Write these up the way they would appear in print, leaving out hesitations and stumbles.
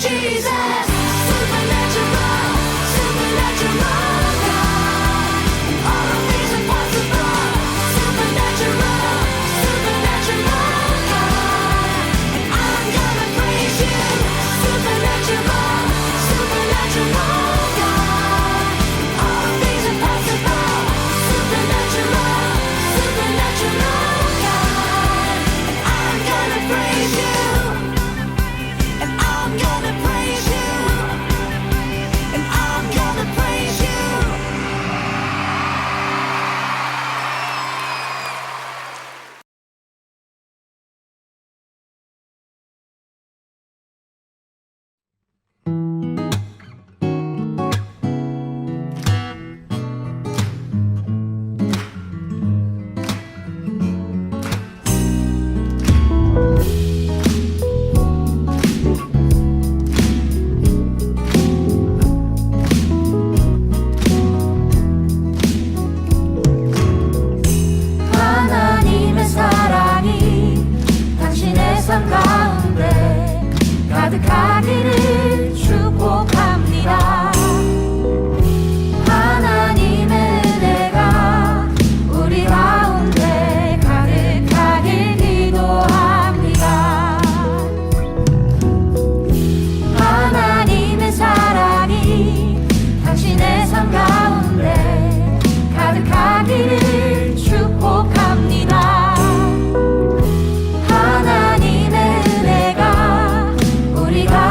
Jesus, supernatural, supernatural God. All things are possible, supernatural, supernatural God. And I'm gonna praise you, supernatural, supernatural God. All things are possible, supernatural, supernatural God. And I'm gonna praise you. And I'm gonna praise you. And I'm gonna praise you. 하나님의 사랑이 당신의 삶 가운데 가득하기를 축복합니다. 하나님의 은혜가 우리 가운데 가득하길 기도합니다. 하나님의 사랑이 당신의 삶 가운데 가득하기를 축복합니다. 하나님의 은혜가 우리 가운데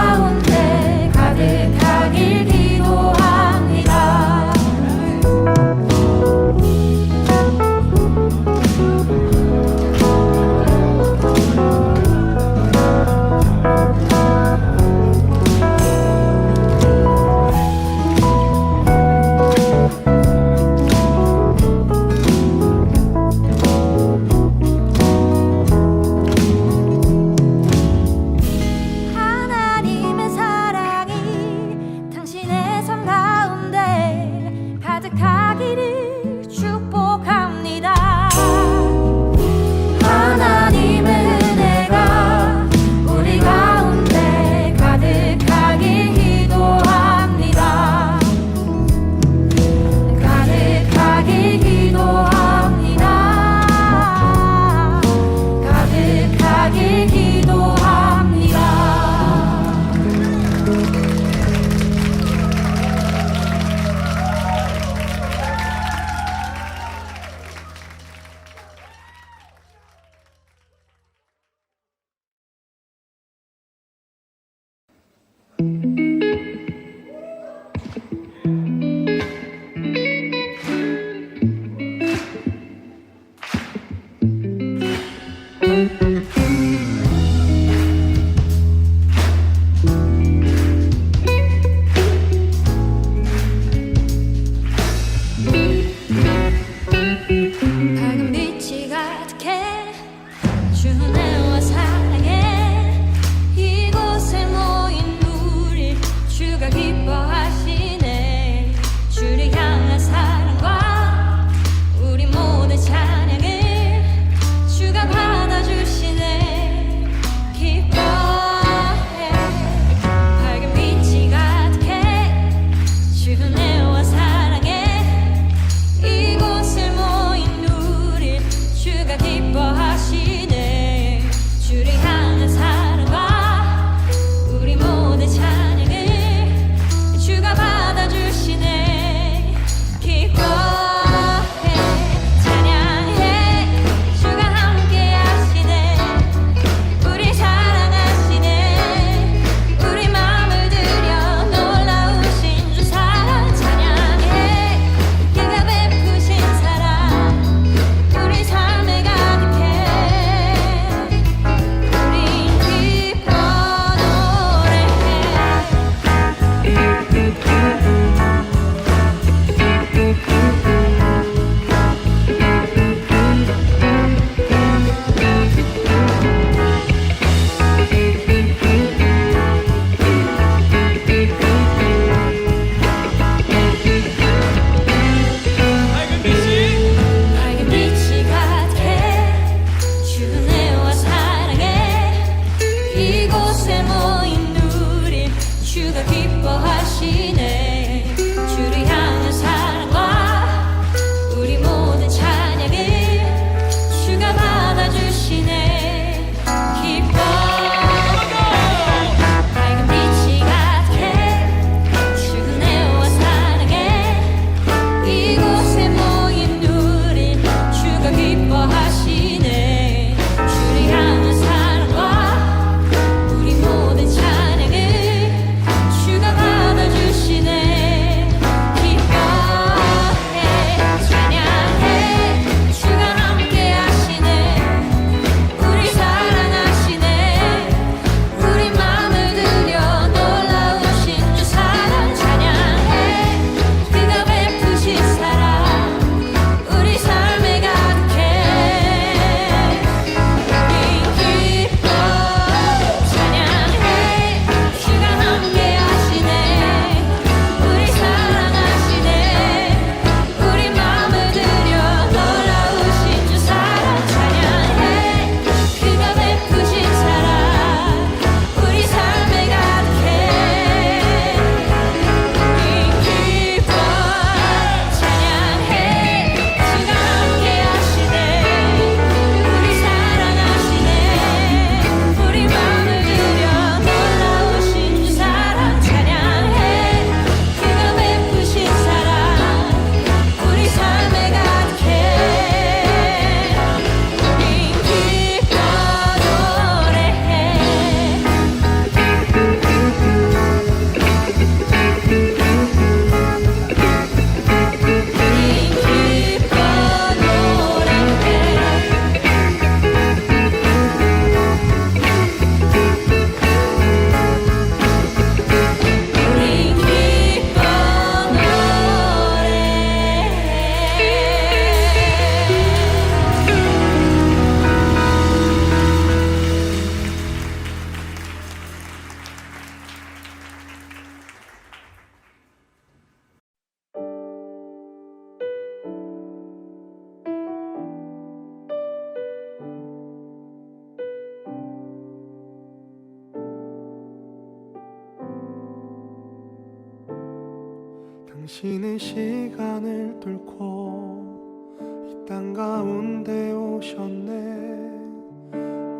당신은 시간을 뚫고 이 땅 가운데 오셨네.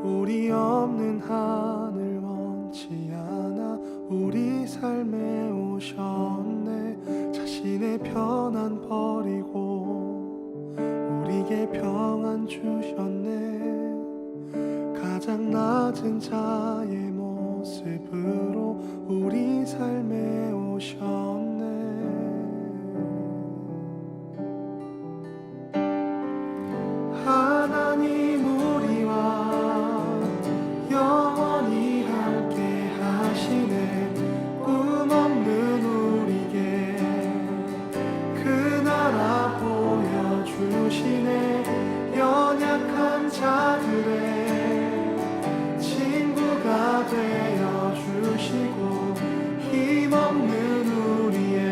우리 없는 하늘 원치 않아 우리 삶에 오셨네. 자신의 편안 버리고 우리에게 평안 주셨네. 가장 낮은 자의 모습으로 우리 삶에 오셨네. 하나님 우리와 영원히 함께 하시네. 꿈 없는 우리에게 그 나라 보여주시네. 연약한 자들의 친구가 되어 주시고 힘없는 우리의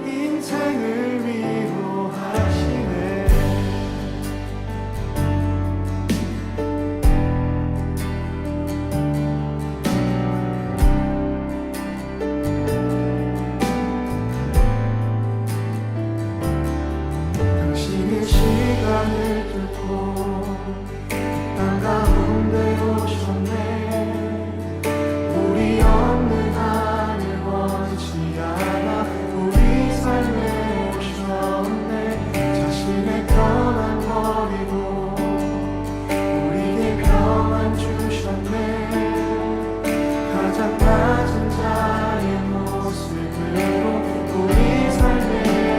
인생을 위로하시네. 당신의 시간을 뚫고 땅 가운데 오셨네. 우리 없는 하늘 원치 않아 우리 삶에 오셨네. 자신의 편안 버리고 우리에게 평안 주셨네. 가장 낮은 자의 모습으로 우리 삶에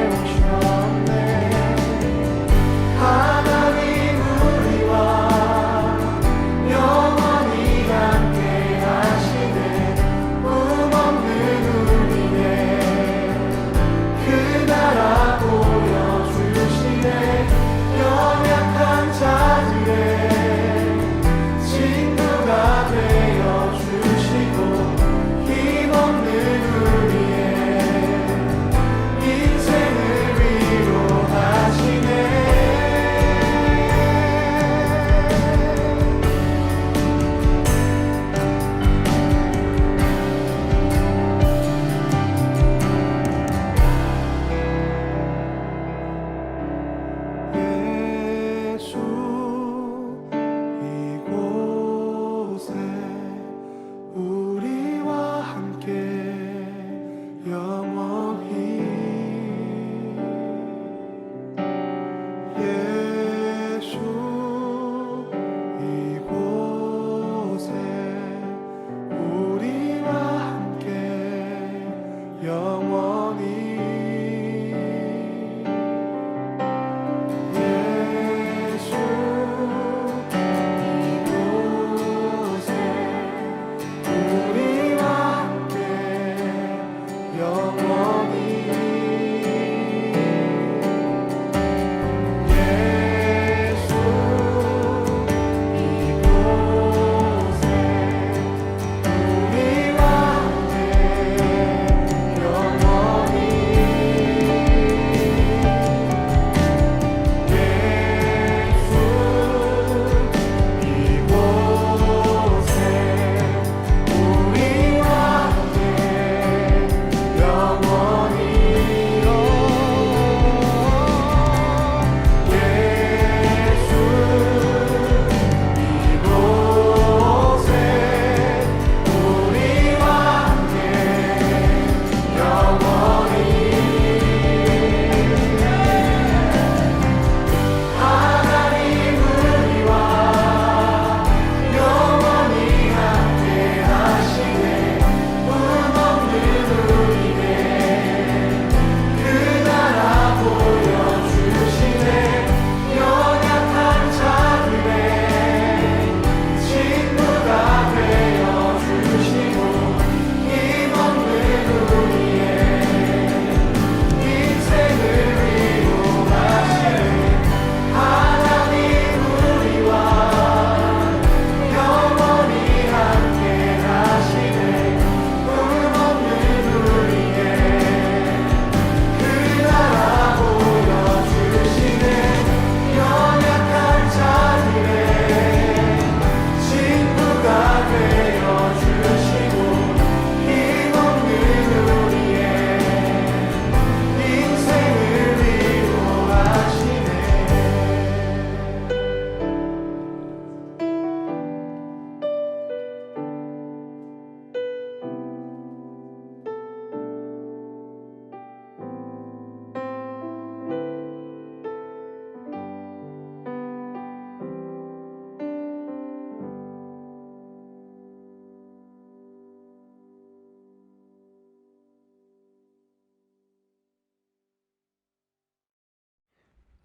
오셨네. 하나님 우리와 영원히 함께 하시네. 꿈 없는 우리의 그 나라 보여주시네. 연약한 자들의 친구가 되어주시고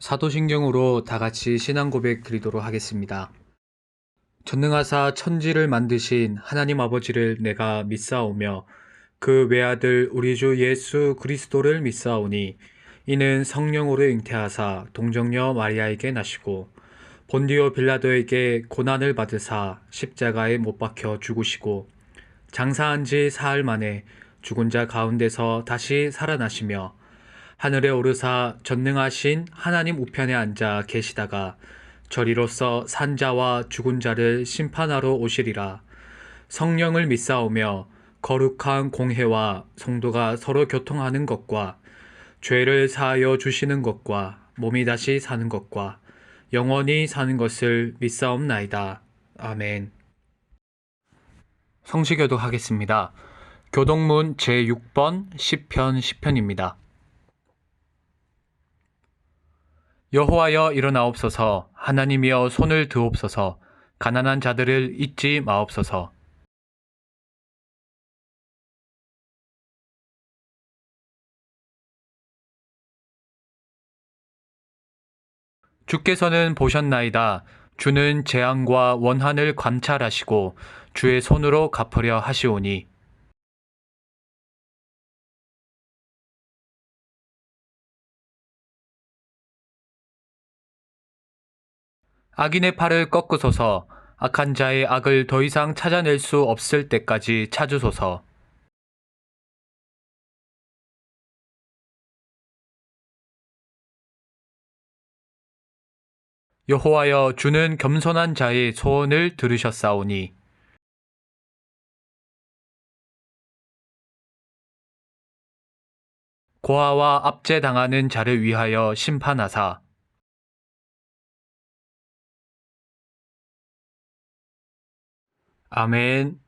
사도신경으로 다 같이 신앙 고백 드리도록 하겠습니다. 전능하사 천지를 만드신 하나님 아버지를 내가 믿사오며 그 외아들 우리 주 예수 그리스도를 믿사오니 이는 성령으로 잉태하사 동정녀 마리아에게 나시고 본디오 빌라도에게 고난을 받으사 십자가에 못 박혀 죽으시고 장사한 지 사흘 만에 죽은 자 가운데서 다시 살아나시며 하늘에 오르사 전능하신 하나님 우편에 앉아 계시다가 저리로서 산 자와 죽은 자를 심판하러 오시리라. 성령을 믿사오며 거룩한 공회와 성도가 서로 교통하는 것과 죄를 사하여 주시는 것과 몸이 다시 사는 것과 영원히 사는 것을 믿사옵나이다. 아멘. 성시교도 하겠습니다. 교동문 제6번 시편 10편입니다. 여호와여 일어나옵소서, 하나님이여 손을 드옵소서, 가난한 자들을 잊지 마옵소서. 주께서는 보셨나이다. 주는 재앙과 원한을 감찰하시고 주의 손으로 갚으려 하시오니 악인의 팔을 꺾으소서, 악한 자의 악을 더 이상 찾아낼 수 없을 때까지 찾으소서. 여호와여 주는 겸손한 자의 소원을 들으셨사오니 고아와 압제당하는 자를 위하여 심판하사 아멘.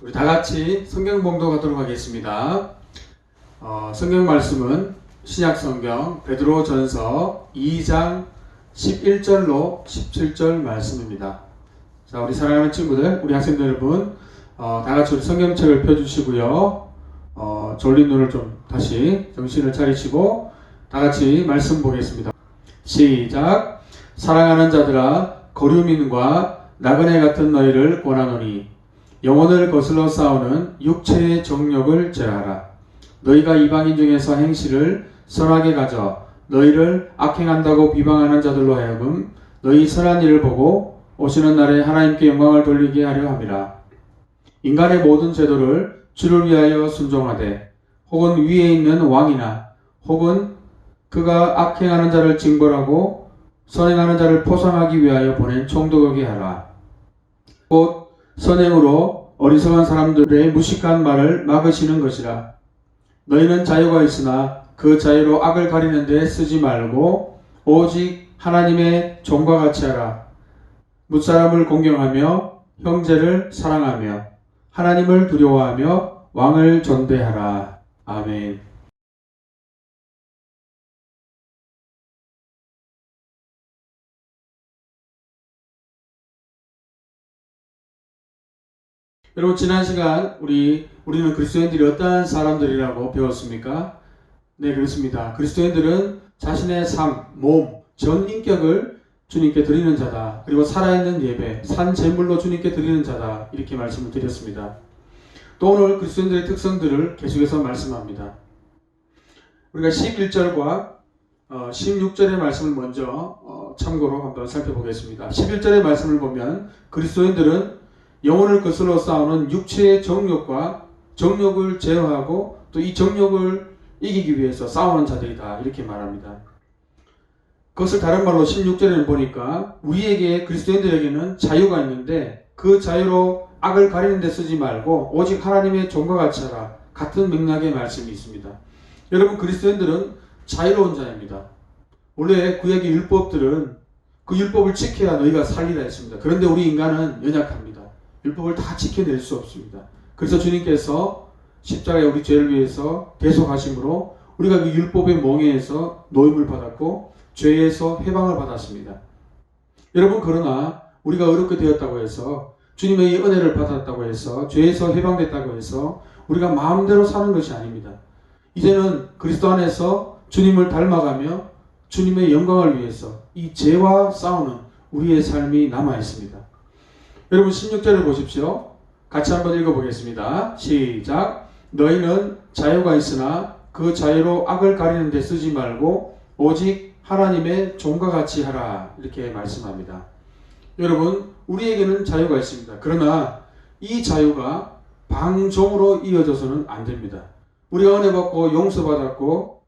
우리 다 같이 성경 봉독하도록 하겠습니다. 성경 말씀은 신약 성경 베드로전서 2장 11절로 17절 말씀입니다. 자, 우리 사랑하는 친구들, 우리 학생들 여러분, 다 같이 우리 성경책을 펴주시고요. 졸린 눈을 좀 다시 정신을 차리시고 다 같이 말씀 보겠습니다. 시작. 사랑하는 자들아, 거류민과 나그네 같은 너희를 권하노니 영혼을 거슬러 싸우는 육체의 정욕을 제하라. 너희가 이방인 중에서 행실을 선하게 가져 너희를 악행한다고 비방하는 자들로 하여금 너희 선한 일을 보고 오시는 날에 하나님께 영광을 돌리게 하려 함이라. 인간의 모든 제도를 주를 위하여 순종하되 혹은 위에 있는 왕이나 혹은 그가 악행하는 자를 징벌하고 선행하는 자를 포상하기 위하여 보낸 총독에게 하라. 곧 선행으로 어리석은 사람들의 무식한 말을 막으시는 것이라. 너희는 자유가 있으나 그 자유로 악을 가리는 데 쓰지 말고 오직 하나님의 종과 같이 하라. 뭇사람을 공경하며 형제를 사랑하며 하나님을 두려워하며 왕을 존대하라. 아멘. 여러분, 지난 시간 우리는 그리스도인들이 어떠한 사람들이라고 배웠습니까? 네, 그렇습니다. 그리스도인들은 자신의 삶, 몸, 전 인격을 주님께 드리는 자다. 그리고 살아있는 예배, 산 제물로 주님께 드리는 자다. 이렇게 말씀을 드렸습니다. 또 오늘 그리스도인들의 특성들을 계속해서 말씀합니다. 우리가 11절과 16절의 말씀을 먼저 참고로 한번 살펴보겠습니다. 11절의 말씀을 보면 그리스도인들은 영혼을 거슬러 싸우는 육체의 정욕과 정욕을 제어하고 또 이 정욕을 이기기 위해서 싸우는 자들이다. 이렇게 말합니다. 그것을 다른 말로 16절에는 보니까 우리에게 그리스도인들에게는 자유가 있는데 그 자유로 악을 가리는 데 쓰지 말고 오직 하나님의 종과 같이 하라. 같은 맥락의 말씀이 있습니다. 여러분, 그리스도인들은 자유로운 자입니다. 원래 구약의 율법들은 그 율법을 지켜야 너희가 살리라 했습니다. 그런데 우리 인간은 연약합니다. 율법을 다 지켜낼 수 없습니다. 그래서 주님께서 십자가에 우리 죄를 위해서 대속하심으로 우리가 그 율법의 멍에에서 노임을 받았고 죄에서 해방을 받았습니다. 여러분, 그러나 우리가 어렵게 되었다고 해서 주님의 이 은혜를 받았다고 해서 죄에서 해방됐다고 해서 우리가 마음대로 사는 것이 아닙니다. 이제는 그리스도 안에서 주님을 닮아가며 주님의 영광을 위해서 이 죄와 싸우는 우리의 삶이 남아 있습니다. 여러분, 16절을 보십시오. 같이 한번 읽어보겠습니다. 시작. 너희는 자유가 있으나 그 자유로 악을 가리는 데 쓰지 말고 오직 하나님의 종과 같이 하라. 이렇게 말씀합니다. 여러분, 우리에게는 자유가 있습니다. 그러나 이 자유가 방종으로 이어져서는 안 됩니다. 우리가 은혜 받고 용서받았고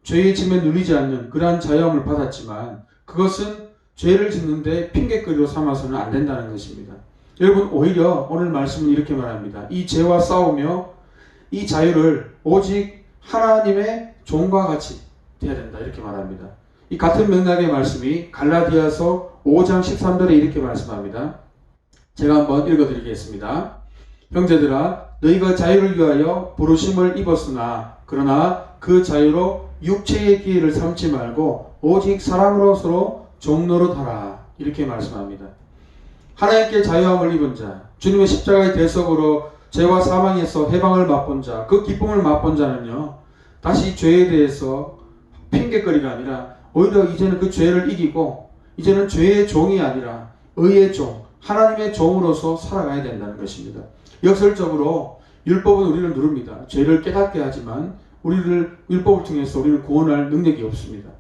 죄의 짐에 눌리지 않는 그러한 자유함을 받았지만 그것은 죄를 짓는데 핑계거리로 삼아서는 안 된다는 것입니다. 여러분, 오히려 오늘 말씀은 이렇게 말합니다. 이 죄와 싸우며 이 자유를 오직 하나님의 종과 같이 돼야 된다. 이렇게 말합니다. 이 같은 맥락의 말씀이 갈라디아서 5장 13절에 이렇게 말씀합니다. 제가 한번 읽어드리겠습니다. 형제들아, 너희가 자유를 위하여 부르심을 입었으나 그러나 그 자유로 육체의 기회를 삼지 말고 오직 사랑으로 서로 종노릇하라. 이렇게 말씀합니다. 하나님께 자유함을 입은 자, 주님의 십자가의 대속으로 죄와 사망에서 해방을 맛본 자, 그 기쁨을 맛본 자는요, 다시 죄에 대해서 핑계거리가 아니라 오히려 이제는 그 죄를 이기고 이제는 죄의 종이 아니라 의의 종, 하나님의 종으로서 살아가야 된다는 것입니다. 역설적으로 율법은 우리를 누릅니다. 죄를 깨닫게 하지만 우리를 율법을 통해서 우리를 구원할 능력이 없습니다.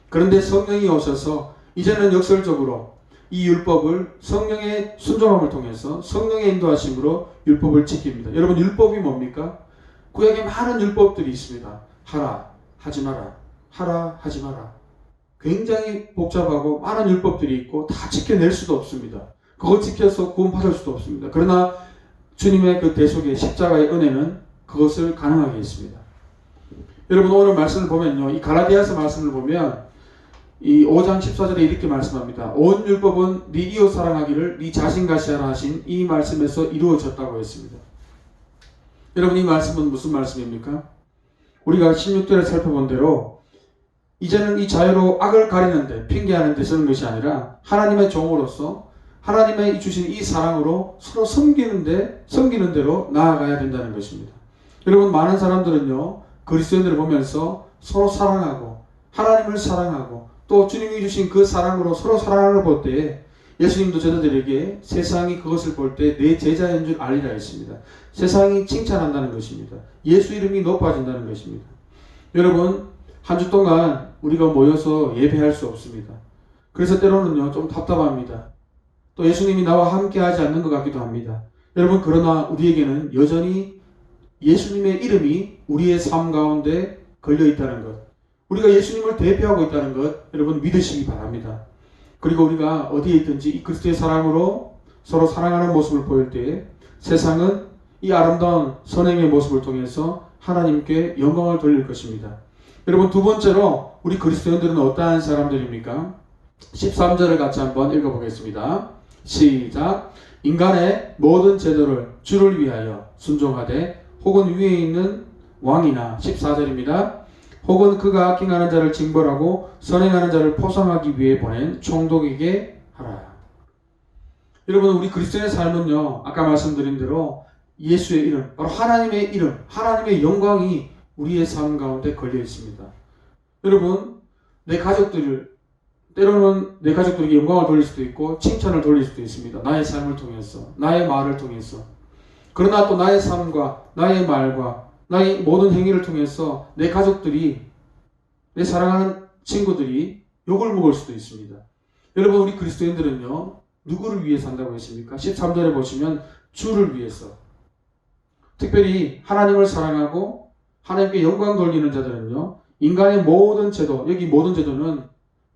그런데 성령이 오셔서 이제는 역설적으로 이 율법을 성령의 순종함을 통해서 성령의 인도하심으로 율법을 지킵니다. 여러분, 율법이 뭡니까? 구약에 많은 율법들이 있습니다. 하라, 하지 마라, 하라, 하지 마라. 굉장히 복잡하고 많은 율법들이 있고 다 지켜낼 수도 없습니다. 그거 지켜서 구원받을 수도 없습니다. 그러나 주님의 그 대속의 십자가의 은혜는 그것을 가능하게 했습니다. 여러분, 오늘 말씀을 보면요, 이 갈라디아서 말씀을 보면 이 5장 14절에 이렇게 말씀합니다. 온 율법은 네 이웃 사랑하기를 네 자신같이 하라 하신 이 말씀에서 이루어졌다고 했습니다. 여러분, 이 말씀은 무슨 말씀입니까? 우리가 16절에 살펴본 대로 이제는 이 자유로 악을 가리는데 핑계하는 데 쓰는 것이 아니라 하나님의 종으로서 하나님의 주신 이 사랑으로 서로 섬기는 대로 나아가야 된다는 것입니다. 여러분, 많은 사람들은요, 그리스도인들을 보면서 서로 사랑하고 하나님을 사랑하고 또 주님이 주신 그 사랑으로 서로 사랑을 볼 때에 예수님도 제자들에게 세상이 그것을 볼 때 내 제자인 줄 알리라 했습니다. 세상이 칭찬한다는 것입니다. 예수 이름이 높아진다는 것입니다. 여러분, 한 주 동안 우리가 모여서 예배할 수 없습니다. 그래서 때로는요, 좀 답답합니다. 또 예수님이 나와 함께 하지 않는 것 같기도 합니다. 여러분, 그러나 우리에게는 여전히 예수님의 이름이 우리의 삶 가운데 걸려 있다는 것, 우리가 예수님을 대표하고 있다는 것, 여러분 믿으시기 바랍니다. 그리고 우리가 어디에 있든지 이 그리스도의 사랑으로 서로 사랑하는 모습을 보일 때 세상은 이 아름다운 선행의 모습을 통해서 하나님께 영광을 돌릴 것입니다. 여러분, 두 번째로 우리 그리스도인들은 어떠한 사람들입니까? 13절을 같이 한번 읽어보겠습니다. 시작. 인간의 모든 제도를 주를 위하여 순종하되 혹은 위에 있는 왕이나 14절입니다. 혹은 그가 악행하는 자를 징벌하고 선행하는 자를 포상하기 위해 보낸 총독에게 하라. 여러분, 우리 그리스도인의 삶은요, 아까 말씀드린 대로 예수의 이름, 바로 하나님의 이름, 하나님의 영광이 우리의 삶 가운데 걸려 있습니다. 여러분, 때로는 내 가족들에게 영광을 돌릴 수도 있고 칭찬을 돌릴 수도 있습니다. 나의 삶을 통해서, 나의 말을 통해서. 그러나 또 나의 삶과 나의 말과 나의 모든 행위를 통해서 내 가족들이, 내 사랑하는 친구들이 욕을 먹을 수도 있습니다. 여러분, 우리 그리스도인들은요, 누구를 위해 산다고 했습니까? 13절에 보시면 주를 위해서, 특별히 하나님을 사랑하고 하나님께 영광 돌리는 자들은요, 인간의 모든 제도, 여기 모든 제도는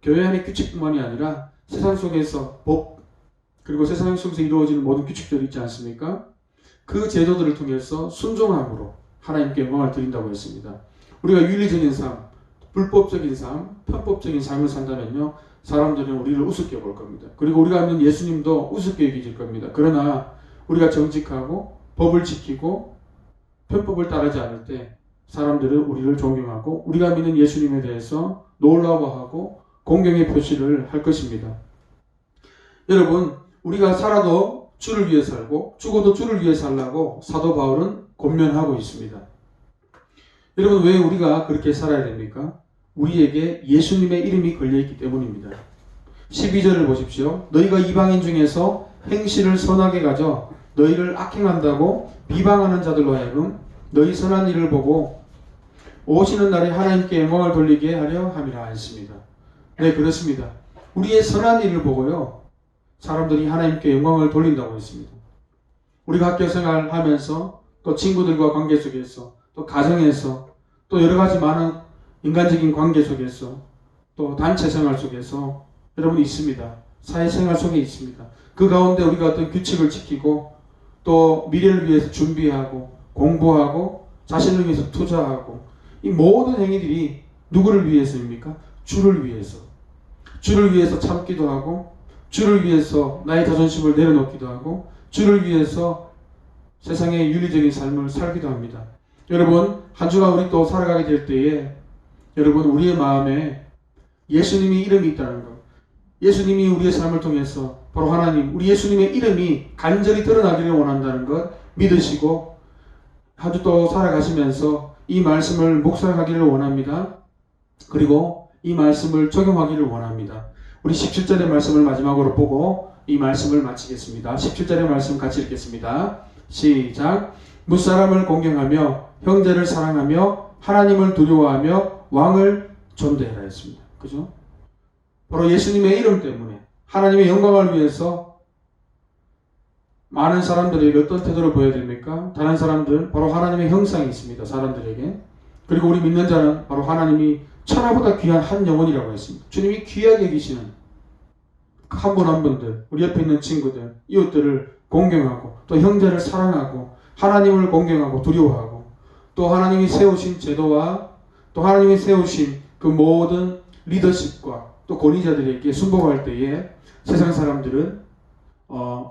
교회 안의 규칙뿐만이 아니라 세상 속에서 법, 그리고 세상 속에서 이루어지는 모든 규칙들이 있지 않습니까? 그 제도들을 통해서 순종함으로 하나님께 영광을 드린다고 했습니다. 우리가 윤리적인 삶, 불법적인 삶, 편법적인 삶을 산다면요, 사람들은 우리를 우습게 볼 겁니다. 그리고 우리가 믿는 예수님도 우습게 여기질 겁니다. 그러나 우리가 정직하고 법을 지키고 편법을 따르지 않을 때 사람들은 우리를 존경하고 우리가 믿는 예수님에 대해서 놀라워하고 공경의 표시를 할 것입니다. 여러분, 우리가 살아도 주를 위해 살고 죽어도 주를 위해 살라고 사도 바울은 권면하고 있습니다. 여러분, 왜 우리가 그렇게 살아야 됩니까? 우리에게 예수님의 이름이 걸려있기 때문입니다. 12절을 보십시오. 너희가 이방인 중에서 행실을 선하게 가져 너희를 악행한다고 비방하는 자들로 하여금 너희 선한 일을 보고 오시는 날에 하나님께 영광을 돌리게 하려 함이라 했습니다. 네, 그렇습니다. 우리의 선한 일을 보고요, 사람들이 하나님께 영광을 돌린다고 했습니다. 우리가 학교 생활하면서 또 친구들과 관계 속에서 또 가정에서 또 여러 가지 많은 인간적인 관계 속에서 또 단체 생활 속에서 여러분 있습니다. 사회생활 속에 있습니다. 그 가운데 우리가 어떤 규칙을 지키고 또 미래를 위해서 준비하고 공부하고 자신을 위해서 투자하고 이 모든 행위들이 누구를 위해서입니까? 주를 위해서. 주를 위해서 참기도 하고 주를 위해서 나의 자존심을 내려놓기도 하고 주를 위해서 세상의 윤리적인 삶을 살기도 합니다. 여러분, 한 주간 우리 또 살아가게 될 때에 여러분, 우리의 마음에 예수님의 이름이 있다는 것, 예수님이 우리의 삶을 통해서 바로 하나님, 우리 예수님의 이름이 간절히 드러나기를 원한다는 것 믿으시고 한 주 또 살아가시면서 이 말씀을 묵상하기를 원합니다. 그리고 이 말씀을 적용하기를 원합니다. 우리 17절의 말씀을 마지막으로 보고 이 말씀을 마치겠습니다. 17절의 말씀 같이 읽겠습니다. 시작. 무사람을 공경하며 형제를 사랑하며 하나님을 두려워하며 왕을 존대하라 했습니다. 그죠? 바로 예수님의 이름 때문에 하나님의 영광을 위해서 많은 사람들에게 어떤 태도를 보여야 됩니까? 다른 사람들, 바로 하나님의 형상이 있습니다. 사람들에게. 그리고 우리 믿는 자는 바로 하나님이 천하보다 귀한 한 영혼이라고 했습니다. 주님이 귀하게 여기시는 한 분 한 분들, 우리 옆에 있는 친구들, 이웃들을 공경하고 또 형제를 사랑하고 하나님을 공경하고 두려워하고 또 하나님이 세우신 제도와 또 하나님이 세우신 그 모든 리더십과 또 권위자들에게 순복할 때에 세상 사람들은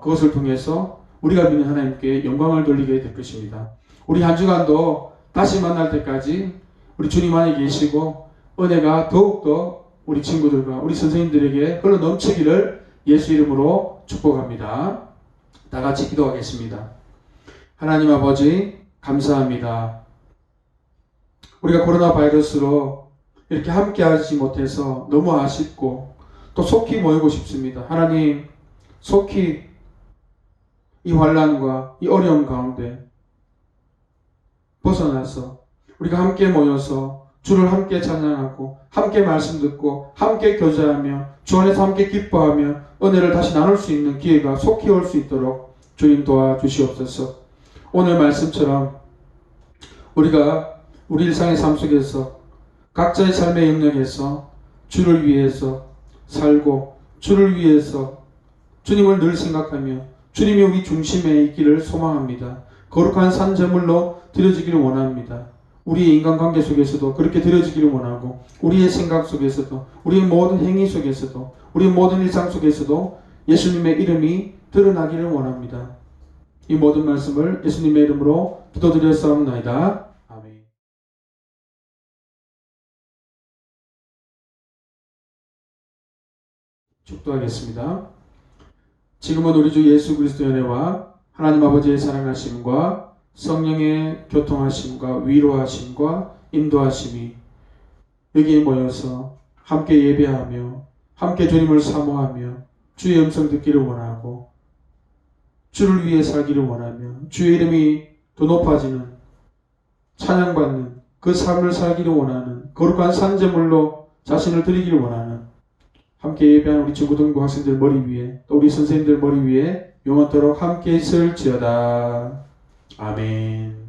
그것을 통해서 우리가 믿는 하나님께 영광을 돌리게 될 것입니다. 우리 한 주간도 다시 만날 때까지 우리 주님 안에 계시고 은혜가 더욱더 우리 친구들과 우리 선생님들에게 흘러 넘치기를 예수 이름으로 축복합니다. 다 같이 기도하겠습니다. 하나님 아버지, 감사합니다. 우리가 코로나 바이러스로 이렇게 함께 하지 못해서 너무 아쉽고 또 속히 모이고 싶습니다. 하나님, 속히 이 환난과 이 어려움 가운데 벗어나서 우리가 함께 모여서 주를 함께 찬양하고 함께 말씀 듣고 함께 교제하며 주 안에서 함께 기뻐하며 은혜를 다시 나눌 수 있는 기회가 속히 올 수 있도록 주님 도와주시옵소서. 오늘 말씀처럼 우리가 우리 일상의 삶 속에서 각자의 삶의 영역에서 주를 위해서 살고 주를 위해서 주님을 늘 생각하며 주님이 우리 중심에 있기를 소망합니다. 거룩한 산제물로 드려지기를 원합니다. 우리의 인간관계 속에서도 그렇게 드려지기를 원하고 우리의 생각 속에서도 우리의 모든 행위 속에서도 우리의 모든 일상 속에서도 예수님의 이름이 드러나기를 원합니다. 이 모든 말씀을 예수님의 이름으로 기도드렸사옵나이다. 아멘. 축도하겠습니다. 지금은 우리 주 예수 그리스도의 은혜와 하나님 아버지의 사랑하심과 성령의 교통하심과 위로하심과 인도하심이 여기에 모여서 함께 예배하며 함께 주님을 사모하며 주의 음성 듣기를 원하고 주를 위해 살기를 원하며 주의 이름이 더 높아지는 찬양받는 그 삶을 살기를 원하는 거룩한 산제물로 자신을 드리기를 원하는 함께 예배한 우리 중고등부 학생들 머리 위에 또 우리 선생님들 머리 위에 영원토록 함께 있을지어다. 아멘.